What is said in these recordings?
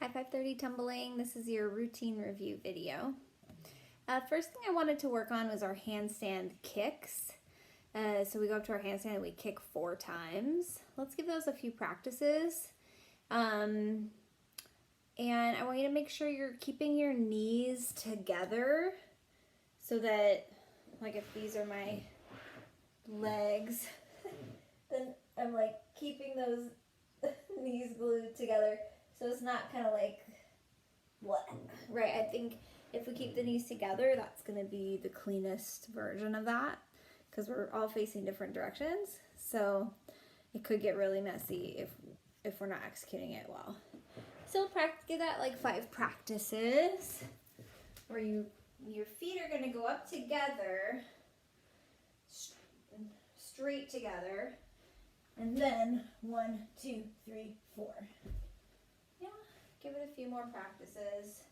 Hi 530 Tumbling, this is your routine review video. First thing I wanted to work on was our handstand kicks. So we go up to our handstand and we kick 4 times. Let's give those a few practices. And I want you to make sure you're keeping your knees together so that, like, if these are my legs, then I'm like keeping those knees glued together. So it's not kind of like, what? Right, I think if we keep the knees together, that's going to be the cleanest version of that because we're all facing different directions. So it could get really messy if we're not executing it well. So give that like 5 practices where your feet are going to go up together, straight together, and then 1, 2, 3, 4. Yeah, give it a few more practices.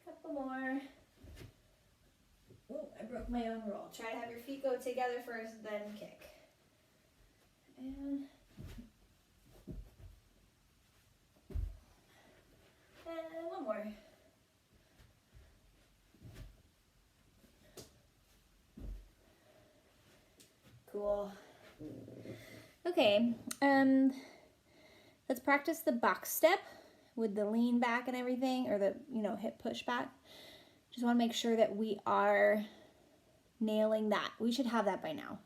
Couple more. Oh, I broke my own rule. Try to have your feet go together first, then kick. And one more. Cool. Okay, let's practice the box step with the lean back and everything, or the, hip push back. Just want to make sure that we are nailing that. We should have that by now.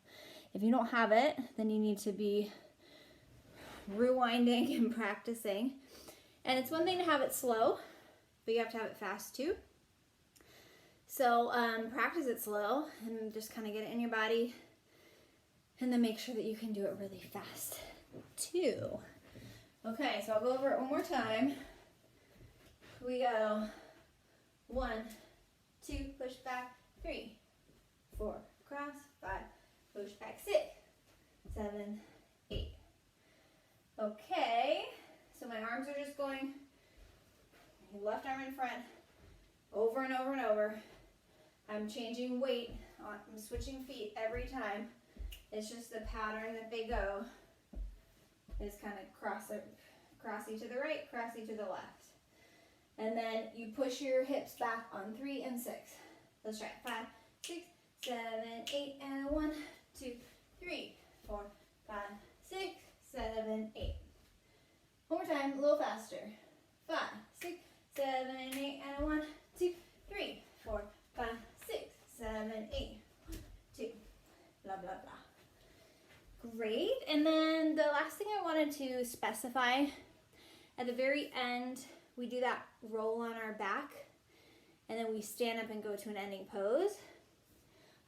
If you don't have it, then you need to be rewinding and practicing. And it's one thing to have it slow, but you have to have it fast too. So practice it slow and just kind of get it in your body. And then make sure that you can do it really fast too. Okay, so I'll go over it one more time. We go 1, 2, push back, 3, 4, cross, 5, push back, 6, 7, 8. Okay, so my arms are just going left arm in front, over and over and over. I'm changing weight, I'm switching feet every time. It's just the pattern that they go is kind of crossy to the right, crossy to the left. And then you push your hips back on 3 and 6. Let's try it. 5, 6, 7, 8, and 1, 2, 3, 4, 5, 6, 7, 8. One more time, a little faster. 5, 6, 7, 8, and 1, 2, 3, 4, 5, 6, 7, 8. 1, 2, blah, blah, blah. Great. And then the last thing I wanted to specify, at the very end, we do that roll on our back, and then we stand up and go to an ending pose.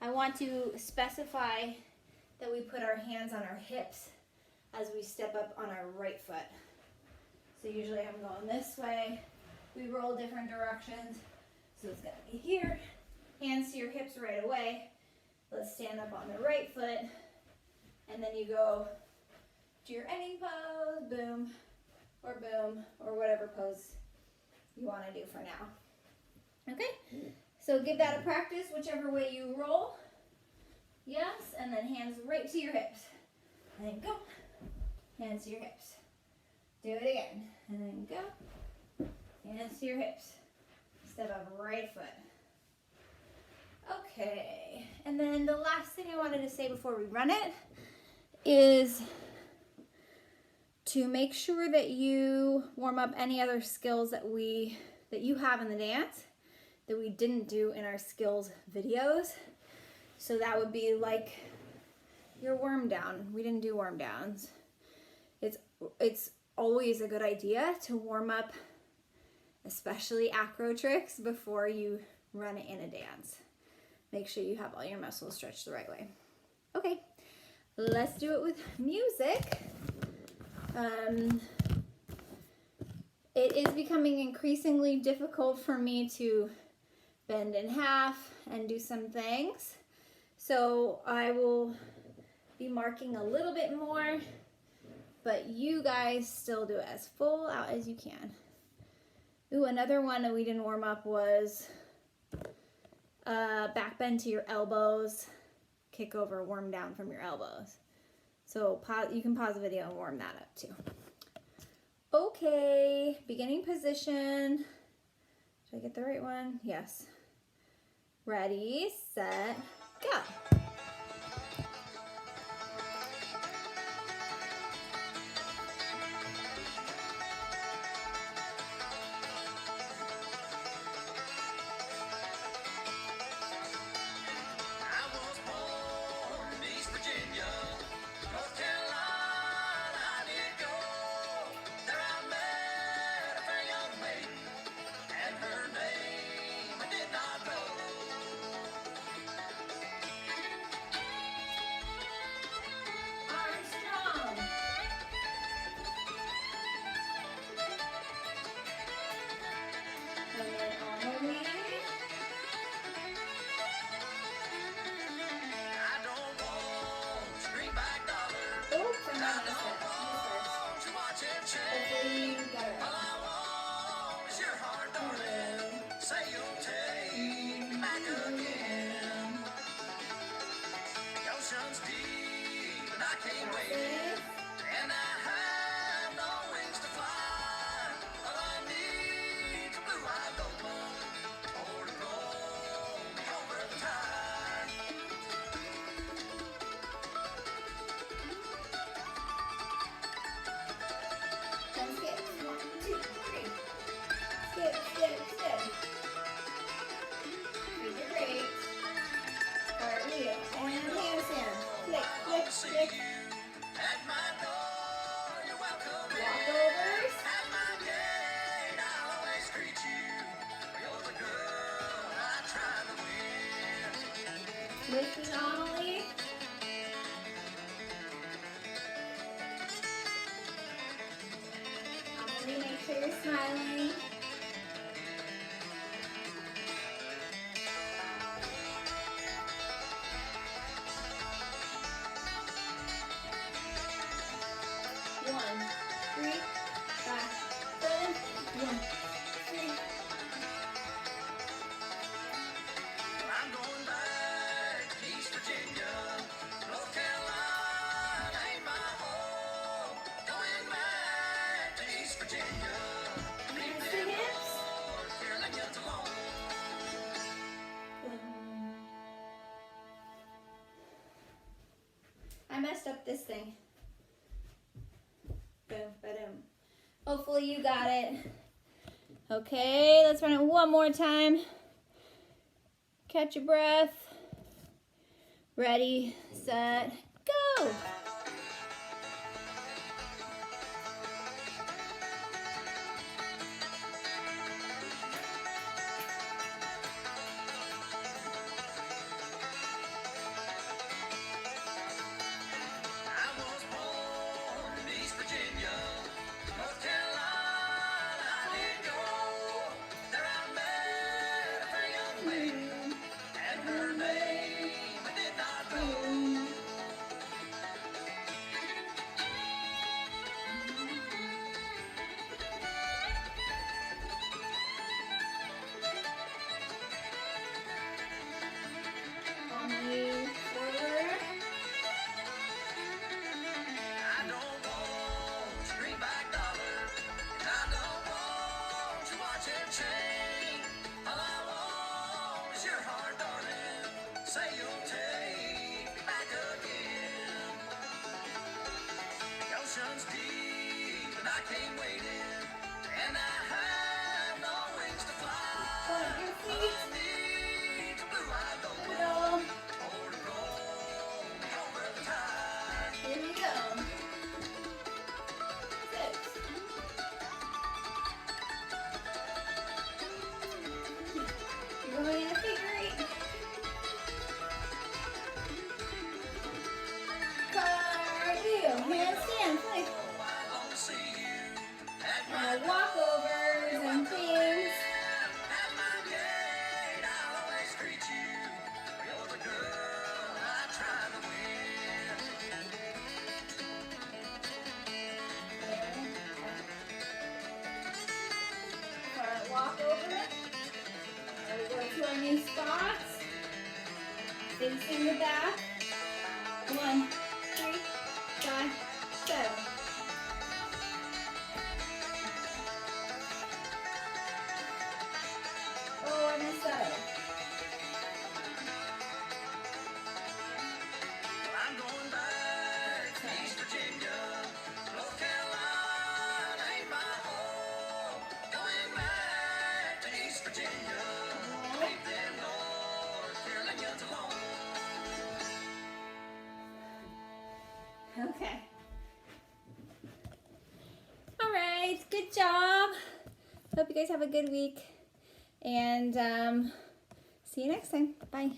I want to specify that we put our hands on our hips as we step up on our right foot. So usually I'm going this way. We roll different directions. So it's going to be here. Hands to your hips right away. Let's stand up on the right foot. And then you go to your ending pose, boom, or whatever pose you want to do for now. Okay, so give that a practice, whichever way you roll. Yes, and then hands right to your hips. And then go, hands to your hips. Do it again, and then go, hands to your hips. Step up right foot. Okay, and then the last thing I wanted to say before we run it is to make sure that you warm up any other skills that you have in the dance that we didn't do in our skills videos. So that would be like your worm down. We didn't do worm downs. It's always a good idea to warm up, especially acro tricks, before you run it in a dance. Make sure you have all your muscles stretched the right way. Okay. Let's do it with music. It is becoming increasingly difficult for me to bend in half and do some things. So I will be marking a little bit more, but you guys still do it as full out as you can. Ooh, another one that we didn't warm up was back bend to your elbows. Kick over, worm down from your elbows. So you can pause the video and warm that up too. Okay, beginning position. Did I get the right one? Yes. Ready, set, go. Lift anomaly. Anomaly, make sure you're smiling. I messed up this thing. Boom, ba-doom. Hopefully you got it. Okay, let's run it one more time. Catch your breath. Ready, set, go. So. Oh, I messed up. I'm going back to East Virginia. North Carolina ain't my home. Going back to East Virginia. Leave them North Carolinians alone. Okay. All right, good job. Hope you guys have a good week. And see you next time. Bye.